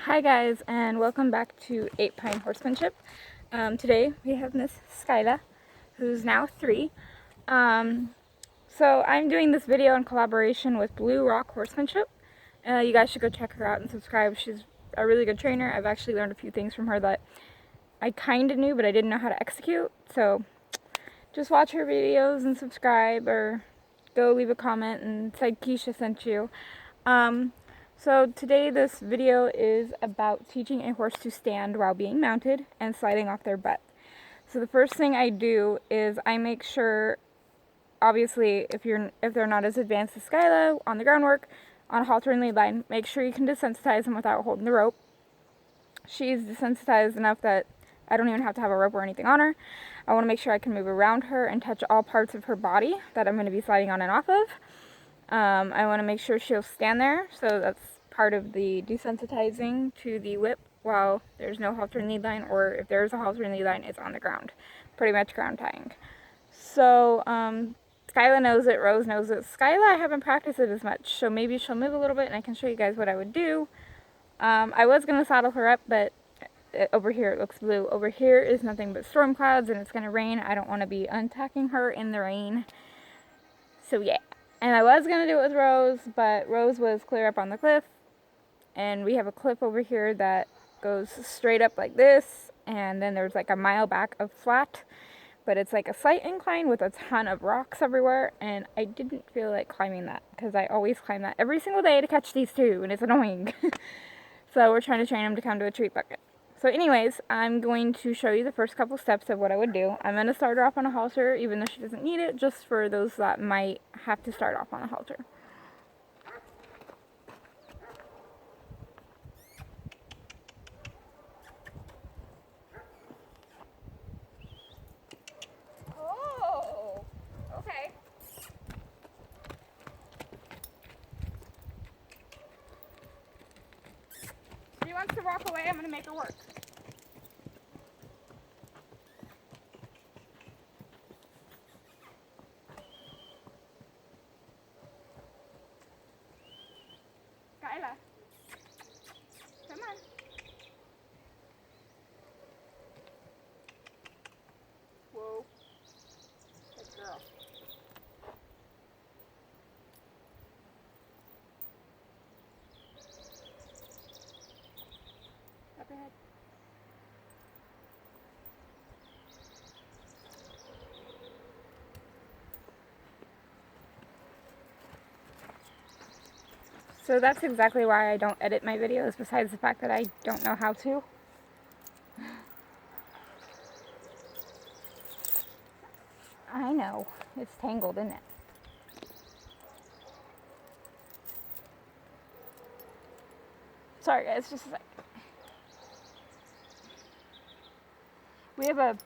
Hi guys, and welcome back to 8 Pine Horsemanship. Today we have Miss Skyla, who's now 3. So I'm doing this video in collaboration with Blue Rock Horsemanship. You guys should go check her out and subscribe. She's a really good trainer. I've actually learned a few things from her that I kind of knew, but I didn't know how to execute. So just watch her videos and subscribe, or go leave a comment and say Keisha sent you. So today this video is about teaching a horse to stand while being mounted and sliding off their butt. So the first thing I do is I make sure, obviously if they're not as advanced as Skyla on the groundwork, on a halter and lead line, make sure you can desensitize them without holding the rope. She's desensitized enough that I don't even have to have a rope or anything on her. I want to make sure I can move around her and touch all parts of her body that I'm going to be sliding on and off of. I want to make sure she'll stand there, so that's part of the desensitizing to the whip while there's no halter and lead line, or if there is a halter and lead line, it's on the ground. Pretty much ground tying. So, Skyla knows it, Rose knows it. Skyla, I haven't practiced it as much, so maybe she'll move a little bit and I can show you guys what I would do. I was going to saddle her up, but over here it looks blue. Over here is nothing but storm clouds and it's going to rain. I don't want to be untacking her in the rain. So yeah. And I was going to do it with Rose, but Rose was clear up on the cliff. And we have a cliff over here that goes straight up like this. And then there's like a mile back of flat. But it's like a slight incline with a ton of rocks everywhere. And I didn't feel like climbing that, because I always climb that every single day to catch these two. And it's annoying. So we're trying to train them to come to a treat bucket. So anyways, I'm going to show you the first couple steps of what I would do. I'm going to start her off on a halter, even though she doesn't need it, just for those that might have to start off on a halter. Oh, okay. She wants to walk away, I'm going to make her work. Skyla, come on. Whoa, good girl. Up ahead. So that's exactly why I don't edit my videos, besides the fact that I don't know how to. I know, it's tangled, isn't it? Sorry guys, just a sec. We have a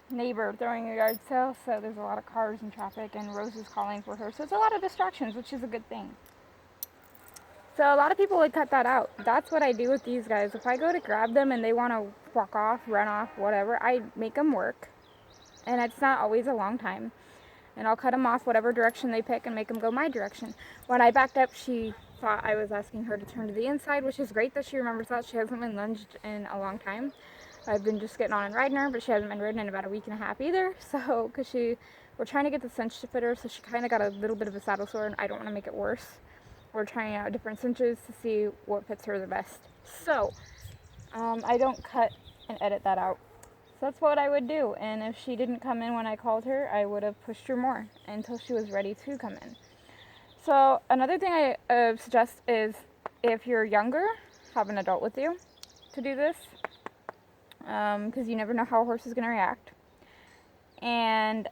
neighbor throwing a yard sale, so there's a lot of cars and traffic, and Rose is calling for her, so it's a lot of distractions, which is a good thing. So a lot of people would cut that out. That's what I do with these guys. If I go to grab them and they want to walk off, run off, whatever, I make them work, and it's not always a long time, and I'll cut them off whatever direction they pick and make them go my direction. When I backed up, she thought I was asking her to turn to the inside, which is great that she remembers that. She hasn't been lunged in a long time. I've been just getting on and riding her, but she hasn't been ridden in about a week and a half either. So, because we're trying to get the cinch to fit her, so she kind of got a little bit of a saddle sore, and I don't want to make it worse. We're trying out different cinches to see what fits her the best. So, I don't cut and edit that out. So that's what I would do. And if she didn't come in when I called her, I would have pushed her more until she was ready to come in. So another thing I suggest is, if you're younger, have an adult with you to do this. Because you never know how a horse is going to react. And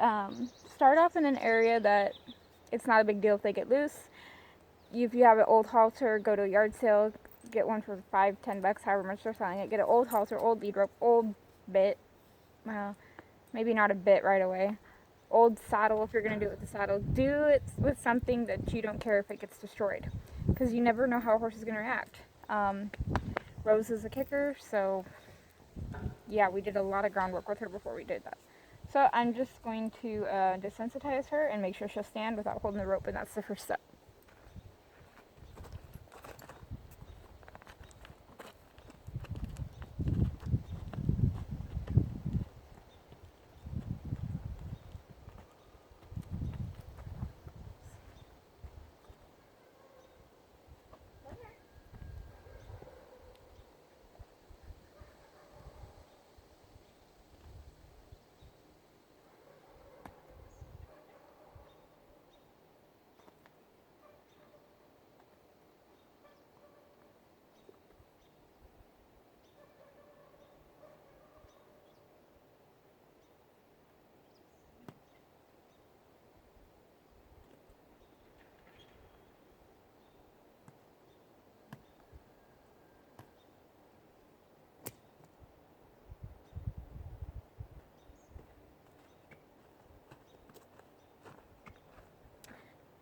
start off in an area that it's not a big deal if they get loose. If you have an old halter, go to a yard sale, get one for $5-10, however much they're selling it. Get an old halter, old lead rope, old bit. Well, maybe not a bit right away. Old saddle, if you're going to do it with the saddle. Do it with something that you don't care if it gets destroyed, because you never know how a horse is going to react. Rose is a kicker, so yeah, we did a lot of groundwork with her before we did that. So I'm just going to desensitize her and make sure she'll stand without holding the rope, and that's the first step.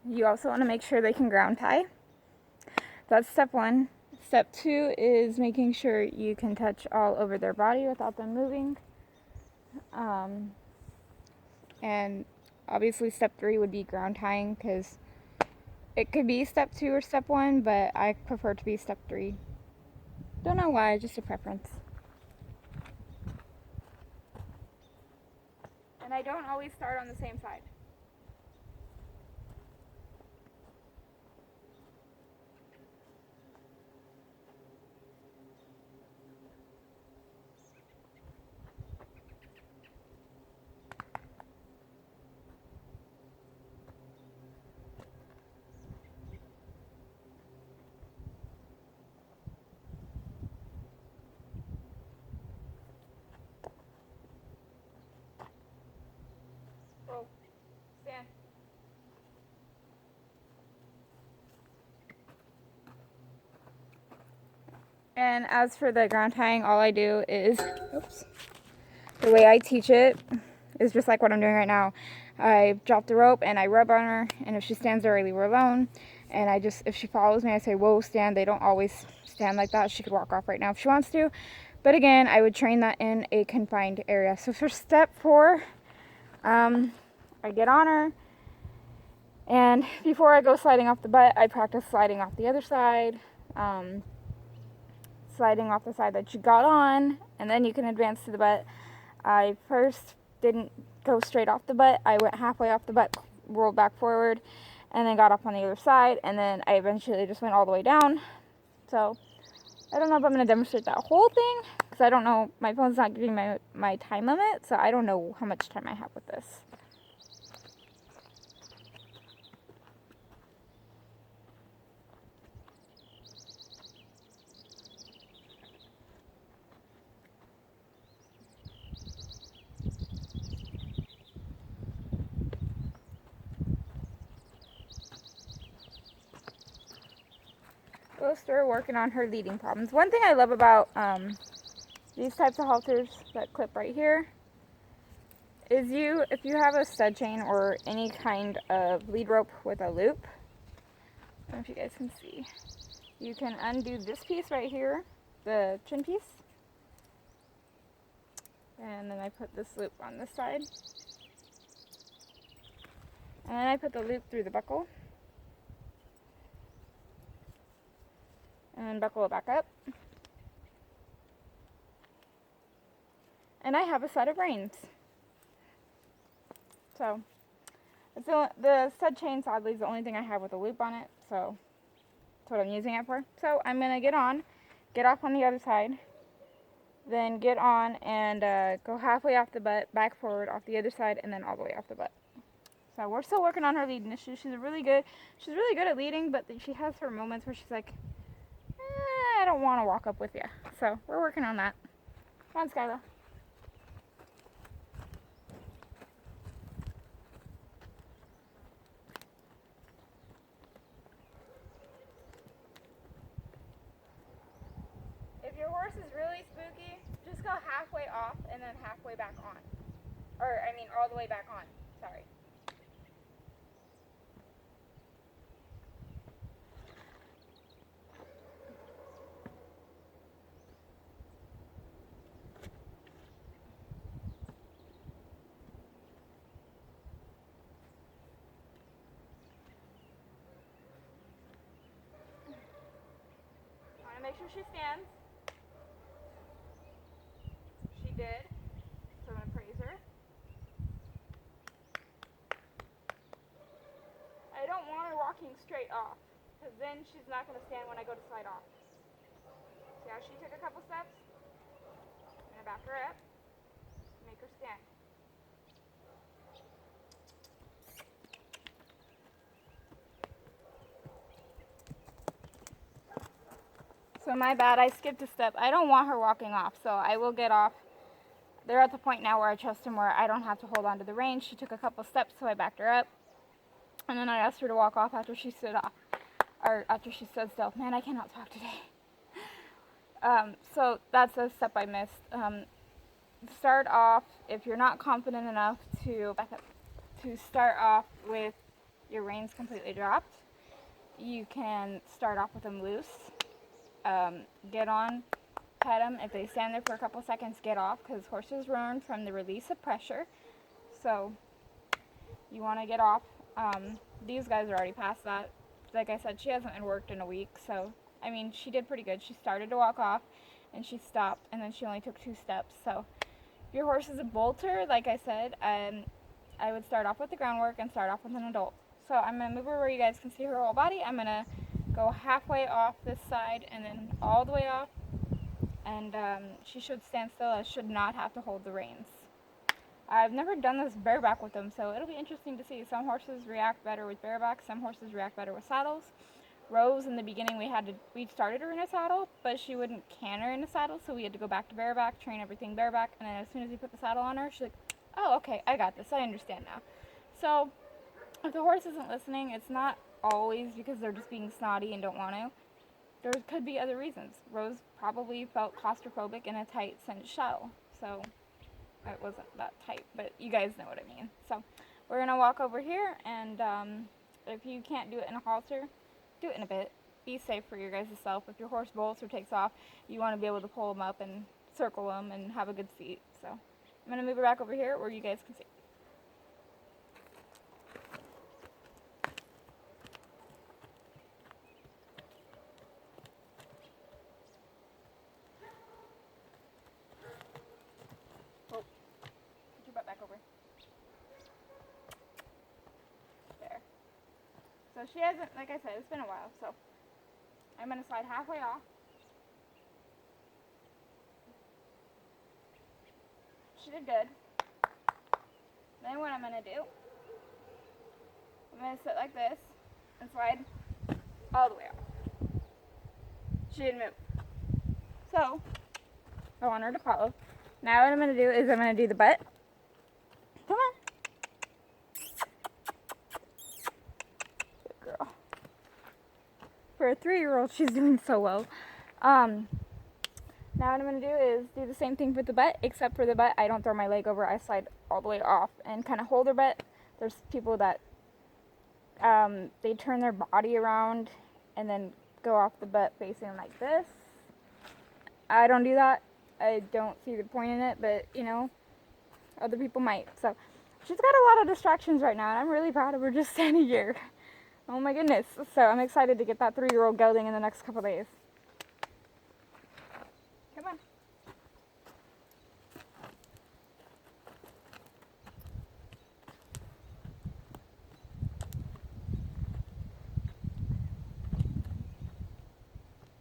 you also want to make sure they can ground tie. That's step 1. Step 2 is making sure you can touch all over their body without them moving. And obviously step 3 would be ground tying, because it could be step 2 or step 1, but I prefer to be step 3. Don't know why, just a preference. And I don't always start on the same side. Whoa, stand. And as for the ground tying, all I do is, oops, the way I teach it is just like what I'm doing right now. I drop the rope and I rub on her, and if she stands there, I leave her alone. And if she follows me, I say, whoa, stand. They don't always stand like that. She could walk off right now if she wants to. But again, I would train that in a confined area. So for step 4, I get on her, and before I go sliding off the butt, I practice sliding off the other side, sliding off the side that you got on, and then you can advance to the butt. I first didn't go straight off the butt. I went halfway off the butt, rolled back forward, and then got up on the other side, and then I eventually just went all the way down. So I don't know if I'm going to demonstrate that whole thing, because I don't know, my phone's not giving my time limit, so I don't know how much time I have with this. We'll start working on her leading problems. One thing I love about these types of halters that clip right here is if you have a stud chain or any kind of lead rope with a loop, I don't know if you guys can see, you can undo this piece right here, the chin piece, and then I put this loop on this side, and then I put the loop through the buckle, and then buckle it back up, and I have a set of reins. So the stud chain, sadly, is the only thing I have with a loop on it, so that's what I'm using it for. So I'm going to get off on the other side, then get on and go halfway off the butt, back forward, off the other side, and then all the way off the butt. So we're still working on her leading issues. She's really good at leading, but she has her moments where she's like, I don't want to walk up with you. So we're working on that. Come on, Skyla. If your horse is really spooky, just go halfway off and then halfway back on. Or, I mean, all the way back on. Sorry. Make sure she stands. She did. So I'm going to praise her. I don't want her walking straight off, because then she's not going to stand when I go to slide off. See how she took a couple steps? I'm going to back her up. Make her stand. So my bad, I skipped a step. I don't want her walking off, so I will get off. They're at the point now where I trust them, where I don't have to hold on to the reins. She took a couple steps, so I backed her up. And then I asked her to walk off after she stood off, or after she stood still. Man, I cannot talk today. So that's a step I missed. Start off, if you're not confident enough to back up, to start off with your reins completely dropped, you can start off with them loose. Get on, pet them. If they stand there for a couple seconds, get off, because horses learn from the release of pressure. So you want to get off. These guys are already past that. Like I said, she hasn't been worked in a week, so I mean, she did pretty good. She started to walk off, and she stopped, and then she only took 2 steps. So if your horse is a bolter, like I said, I would start off with the groundwork and start off with an adult. So I'm going to move her where you guys can see her whole body. I'm going to go halfway off this side and then all the way off. And she should stand still. I should not have to hold the reins. I've never done this bareback with them, so it'll be interesting to see. Some horses react better with bareback. Some horses react better with saddles. Rose, in the beginning, we started her in a saddle, but she wouldn't canter in a saddle, so we had to go back to bareback, train everything bareback, and then as soon as we put the saddle on her, she's like, oh, okay, I got this. I understand now. So if the horse isn't listening, it's not always because they're just being snotty and don't want to. There could be other reasons. Rose probably felt claustrophobic in a tight cinch saddle, so it wasn't that tight, but you guys know what I mean. So we're going to walk over here, and if you can't do it in a halter, do it in a bit. Be safe for your guys' self. If your horse bolts or takes off, you want to be able to pull them up and circle them and have a good seat. So I'm going to move her back over here where you guys can see. Oh, put your butt back over. There. So she hasn't, like I said, it's been a while, so I'm going to slide halfway off. She did good. Then what I'm going to do, I'm going to sit like this and slide all the way off. She didn't move. So I want her to follow. Now what I'm going to do is I'm going to do the butt. Come on. Good girl. For a 3-year-old, she's doing so well. Now what I'm going to do is do the same thing with the butt, except for the butt, I don't throw my leg over. I slide all the way off and kind of hold her butt. There's people that they turn their body around and then go off the butt facing like this. I don't do that. I don't see the point in it, but, you know, other people might. So she's got a lot of distractions right now, and I'm really proud of her just standing here. Oh my goodness. So I'm excited to get that 3-year-old gelding in the next couple days. Come on.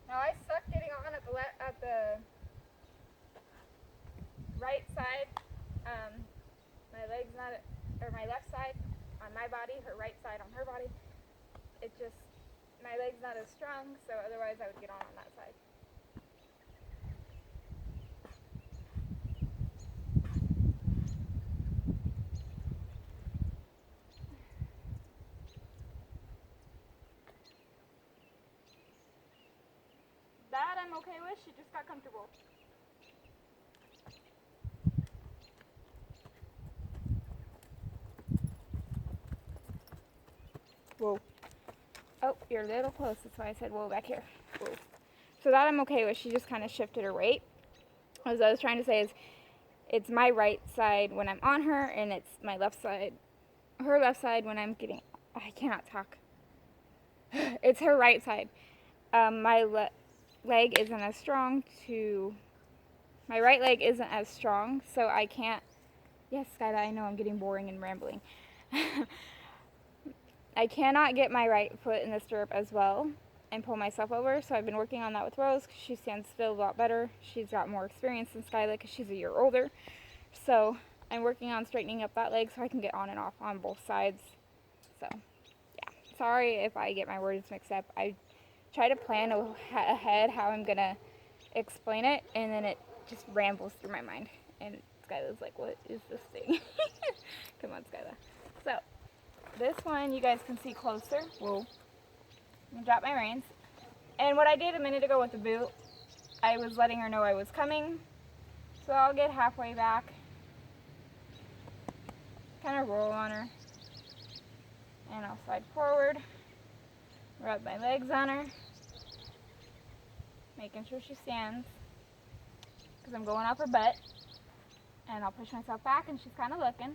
Now I suck getting on at the right side. My leg's not, or my left side on my body, her right side on her body. It just, my leg's not as strong, so otherwise I would get on that side. That I'm okay with, she just got comfortable. Whoa. Oh, you're a little close, that's why I said whoa back here. Whoa. So that I'm okay with, she just kind of shifted her weight. As I was trying to say is, it's my right side when I'm on her, and it's my left side, her left side when I'm getting, I cannot talk. It's her right side. My leg isn't as strong my right leg isn't as strong, so I can't, yes, Skyla, I know I'm getting boring and rambling. I cannot get my right foot in the stirrup as well and pull myself over, so I've been working on that with Rose because she stands still a lot better. She's got more experience than Skyla because she's a year older. So I'm working on straightening up that leg so I can get on and off on both sides. So yeah, sorry if I get my words mixed up. I try to plan ahead how I'm gonna explain it, and then it just rambles through my mind. And Skyla's like, what is this thing? Come on, Skyla. So this one you guys can see closer. Whoa. I'm gonna drop my reins. And what I did a minute ago with the boot, I was letting her know I was coming. So I'll get halfway back. Kind of roll on her. And I'll slide forward, rub my legs on her, making sure she stands, because I'm going up her butt. And I'll push myself back, and she's kind of looking.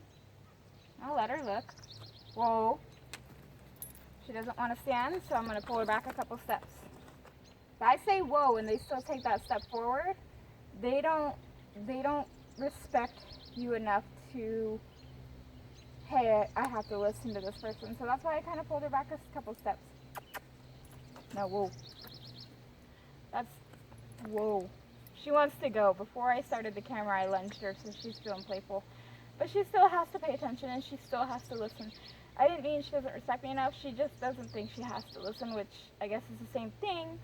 I'll let her look. Whoa. She doesn't want to stand, so I'm going to pull her back a couple steps. If I say whoa and they still take that step forward, they don't respect you enough to, hey, I have to listen to this person. So that's why I kind of pulled her back a couple steps. No, whoa. That's, whoa. She wants to go. Before I started the camera, I lunged her, so she's feeling playful. But she still has to pay attention, and she still has to listen. I didn't mean she doesn't respect me enough. She just doesn't think she has to listen, which I guess is the same thing.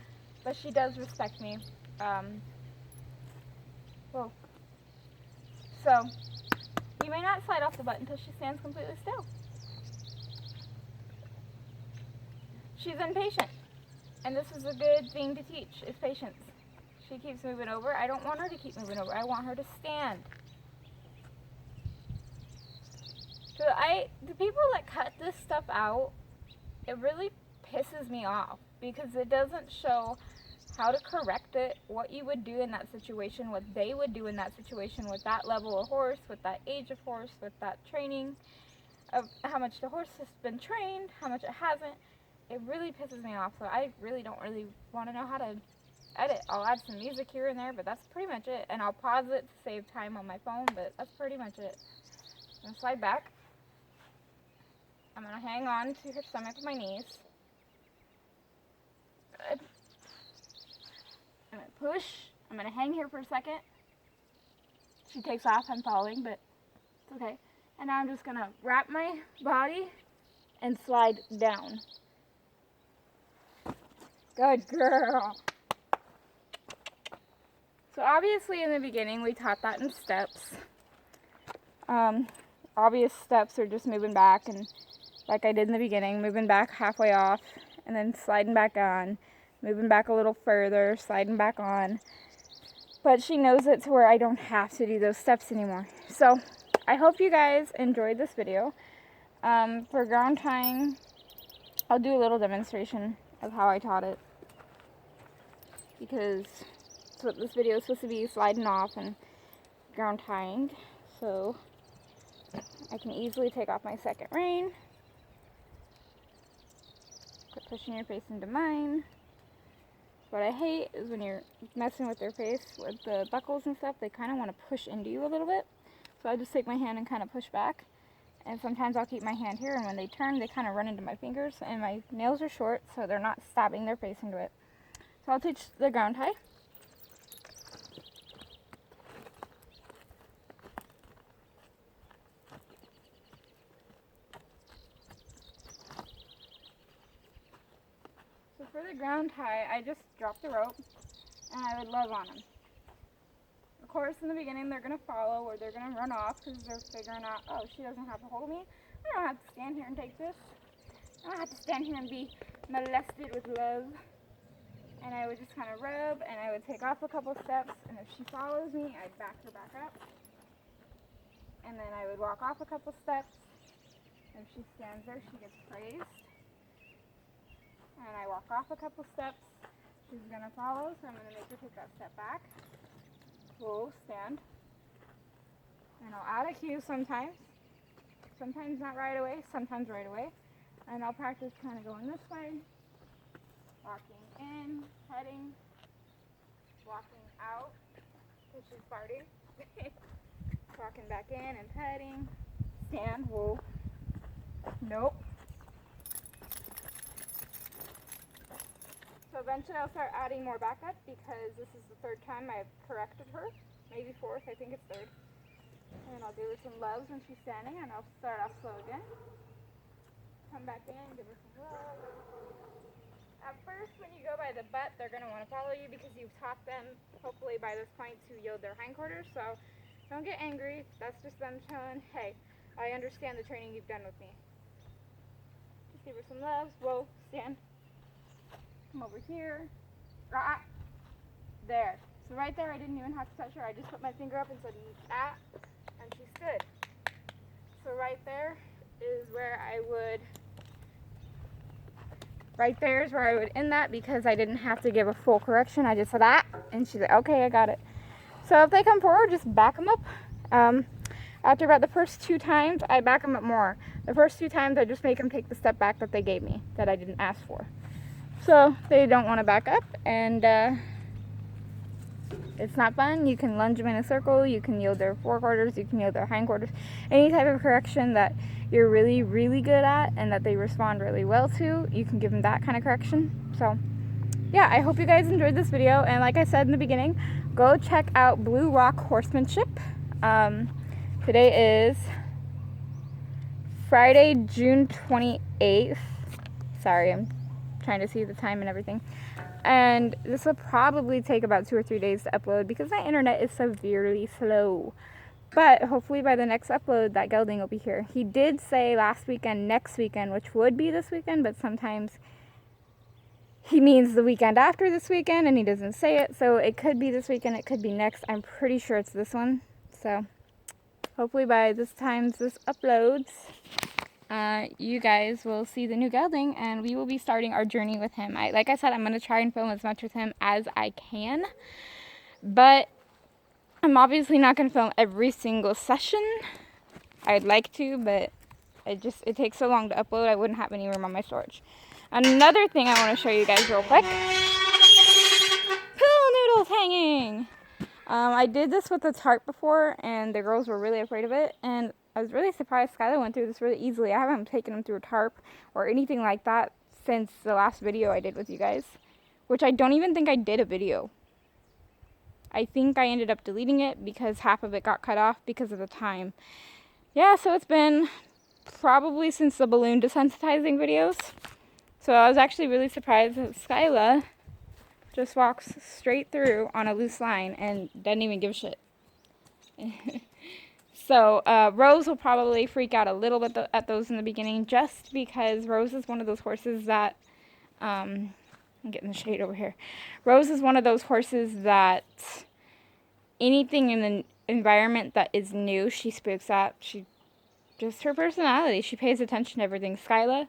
But she does respect me. Whoa. So, you may not slide off the butt until she stands completely still. She's impatient. And this is a good thing to teach, is patience. She keeps moving over. I don't want her to keep moving over. I want her to stand. So the people that cut this stuff out, it really pisses me off because it doesn't show how to correct it, what you would do in that situation, what they would do in that situation with that level of horse, with that age of horse, with that training, of how much the horse has been trained, how much it hasn't. It really pisses me off. So I really don't want to know how to edit. I'll add some music here and there, but that's pretty much it. And I'll pause it to save time on my phone, but that's pretty much it. I'm going to slide back. I'm going to hang on to her stomach with my knees. Good. I'm going to push. I'm going to hang here for a second. She takes off. I'm following, but it's okay. And now I'm just going to wrap my body and slide down. Good girl. So obviously in the beginning we taught that in steps. Obvious steps are just moving back, and like I did in the beginning, moving back halfway off and then sliding back on, moving back a little further, sliding back on. But she knows it to where I don't have to do those steps anymore. So I hope you guys enjoyed this video. For ground tying, I'll do a little demonstration of how I taught it, because that's what this video is supposed to be, sliding off and ground tying. So I can easily take off my second rein. Quit pushing your face into mine. What I hate is when you're messing with their face with the buckles and stuff, they kind of want to push into you a little bit. So I just take my hand and kind of push back. And sometimes I'll keep my hand here, and when they turn, they kind of run into my fingers. And my nails are short, so they're not stabbing their face into it. So I'll teach the ground tie. So for the ground tie, I just drop the rope and I would love on them. Of course, in the beginning, they're going to follow or they're going to run off because they're figuring out, oh, she doesn't have a hold of me. I don't have to stand here and take this. I don't have to stand here and be molested with love. And I would just kind of rub, and I would take off a couple steps, and if she follows me, I'd back her back up. And then I would walk off a couple steps. If she stands there, she gets praised. And I walk off a couple steps. She's going to follow, so I'm going to make her take that step back. We'll stand. And I'll add a cue sometimes. Sometimes not right away, sometimes right away. And I'll practice kind of going this way. Walking in, heading, walking out, which is farting, walking back in and petting, stand, whoa, nope. So eventually I'll start adding more backup because this is the third time I've corrected her, maybe fourth, I think it's third. And I'll do her some loves when she's standing, and I'll start off slow again. Come back in, give her some love. At first, when you go by the butt, they're going to want to follow you because you've taught them, hopefully by this point, to yield their hindquarters. So don't get angry. That's just them showing, hey, I understand the training you've done with me. Just give her some loves. Whoa, stand. Come over here. Ah, there. So right there, I didn't even have to touch her. I just put my finger up and said, ah, and she stood. So right there is where I would right there is where I would end that, because I didn't have to give a full correction. I just said, ah, and she's like, okay, I got it. So if they come forward, just back them up. After about the first 2 times, I back them up more. The first 2 times, I just make them take the step back that they gave me, that I didn't ask for. So they don't want to back up, and it's not fun. You can lunge them in a circle, you can yield their forequarters, you can yield their hindquarters. Any type of correction that you're really, really good at and that they respond really well to, you can give them that kind of correction. So yeah, I hope you guys enjoyed this video, and like I said in the beginning, go check out Blue Rock Horsemanship. Today is Friday, June 28th. Sorry, I'm trying to see the time and everything. And this will probably take about 2 or 3 days to upload because my internet is severely slow. But hopefully by the next upload, that gelding will be here. He did say last weekend, next weekend, which would be this weekend, but sometimes he means the weekend after this weekend and he doesn't say it. So it could be this weekend, it could be next. I'm pretty sure it's this one. So hopefully by this time this uploads, you guys will see the new gelding, and we will be starting our journey with him. Like I said, I'm going to try and film as much with him as I can, but I'm obviously not going to film every single session. I'd like to, but it takes so long to upload, I wouldn't have any room on my storage. Another thing I want to show you guys real quick. Pool noodles hanging! I did this with a tarp before, and the girls were really afraid of it, and I was really surprised Skylar went through this really easily. I haven't taken them through a tarp or anything like that since the last video I did with you guys, which I don't even think I did a video. I think I ended up deleting it because half of it got cut off because of the time. Yeah, so it's been probably since the balloon desensitizing videos. So I was actually really surprised that Skyla just walks straight through on a loose line and doesn't even give a shit. So Rose will probably freak out a little bit at those in the beginning, just because Rose is one of those horses that, I'm getting the shade over here. Rose is one of those horses that anything in the environment that is new, she spooks at. Just her personality. She pays attention to everything. Skyla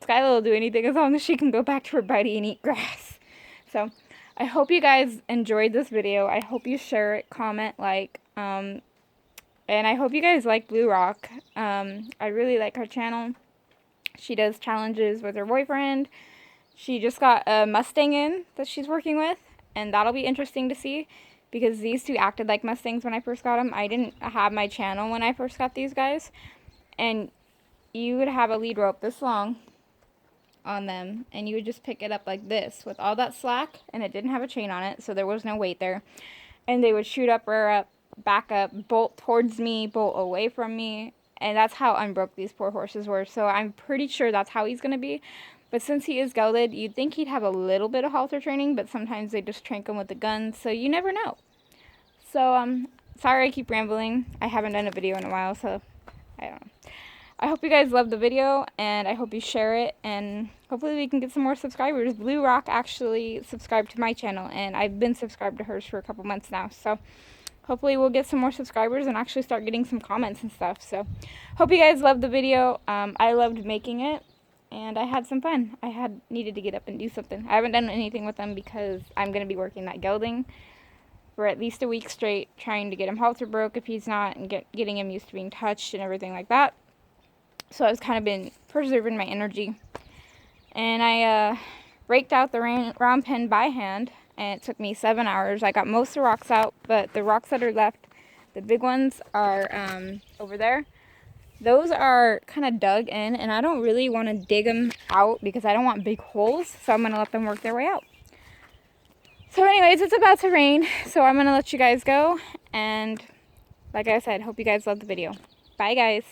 will do anything as long as she can go back to her buddy and eat grass. So I hope you guys enjoyed this video. I hope you share it, comment, like, and I hope you guys like Blue Rock. I really like her channel. She does challenges with her boyfriend. She just got a Mustang in that she's working with, and that'll be interesting to see because these two acted like Mustangs when I first got them. I didn't have my channel when I first got these guys, and you would have a lead rope this long on them, and you would just pick it up like this with all that slack, and it didn't have a chain on it, so there was no weight there, and they would shoot up, rear up, back up, bolt towards me, bolt away from me, and that's how unbroke these poor horses were. So I'm pretty sure that's how he's going to be. But since he is gelded, you'd think he'd have a little bit of halter training, but sometimes they just trank him with the gun, so you never know. So sorry I keep rambling. I haven't done a video in a while, so I don't know. I hope you guys love the video, and I hope you share it, and hopefully we can get some more subscribers. Blue Rock actually subscribed to my channel, and I've been subscribed to hers for a couple months now, so hopefully we'll get some more subscribers and actually start getting some comments and stuff. So hope you guys loved the video. I loved making it, and I had some fun. I needed to get up and do something. I haven't done anything with them because I'm going to be working that gelding for at least a week straight, trying to get him halter broke if he's not, and getting him used to being touched and everything like that. So I've kind of been preserving my energy. And I raked out the round pen by hand, and it took me 7 hours. I got most of the rocks out, but the rocks that are left, the big ones, are over there. Those are kind of dug in, and I don't really want to dig them out because I don't want big holes, so I'm going to let them work their way out. So anyways, it's about to rain, so I'm going to let you guys go, and like I said, hope you guys loved the video. Bye guys.